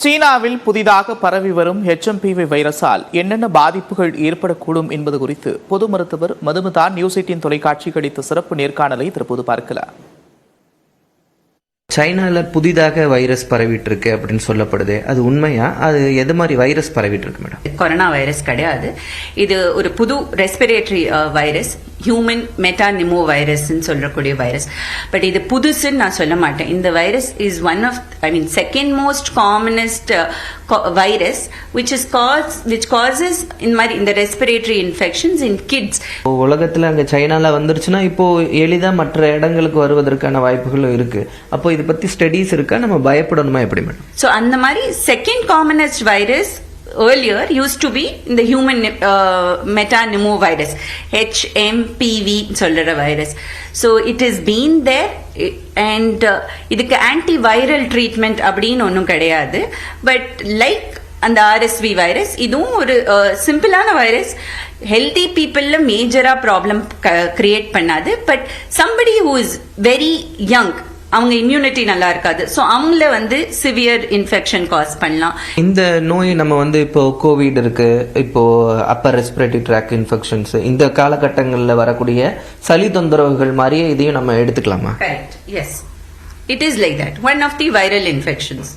சீனாவில் புதிதாக பரவி வரும் HMPV வைரஸால் என்னென்ன பாதிப்புகள் ஏற்படக்கூடும் என்பது குறித்து பொது மருத்துவர் மதுமிதா நியூஸ் 18 தொலைக்காட்சிக்கு அளித்த சிறப்பு நேர்காணலை தற்போது பார்க்கலாம். சைனால புதிதாக வைரஸ் பரவிட்டு இருக்கு அப்படின்னு சொல்லப்படுது. அது உண்மையா? அது எது மாதிரி வைரஸ் பரவிட்டு இருக்கு மேடம்? கொரோனா வைரஸ் கிடையாது. இது ஒரு புது respiratory virus, human metapneumovirus சொல்லக்கூடிய வைரஸ். பட் இது புதுசுன்னு நான் சொல்ல மாட்டேன். இந்த virus is one of second most commonest virus which causes இந்த ரெஸ்பிரேட்டரி இன்ஃபெக்ஷன்ஸ் இன் கிட்ஸ். உலகத்துல அங்க சைனால வந்துருச்சுன்னா இப்போ எளிதா மற்ற இடங்களுக்கு வருவதற்கான வாய்ப்புகளும் இருக்கு. அப்போ இதை பத்தி ஸ்டடிஸ் இருக்கா? நம்ம பயப்படணுமா எப்படி மேடம்? ஸோ அந்த மாதிரி second commonest virus earlier used to be in the human metapneumovirus, HMPV சொல்ற virus. So it has been there and இதுக்கு antiviral treatment அப்படின்னு ஒன்றும் கிடையாது. பட் லைக் அந்த RSV வைரஸ், இதுவும் ஒரு சிம்பிளான வைரஸ். ஹெல்தி பீப்புள்ல மேஜரா ப்ராப்ளம் கிரியேட் பண்ணாது. But somebody who is very young, அவங்க இம்யூனிட்டி நல்லா இருக்காது, ஸோ அவங்கள சிவியர் இன்ஃபெக்ஷன் காஸ் பண்ணலாம். இந்த நோய் நம்ம இப்போ கோவிட் இருக்கு, இப்போ அப்பர் ரெஸ்பிரேட்டரி ட்ராக் இன்ஃபெக்ஷன்ஸ், இந்த காலகட்டங்களில் வரக்கூடிய சளி தொந்தரவுகள் மாதிரியே இதையும் நம்ம எடுத்துக்கலாமா? Correct, yes, it is like that, one of the viral infections.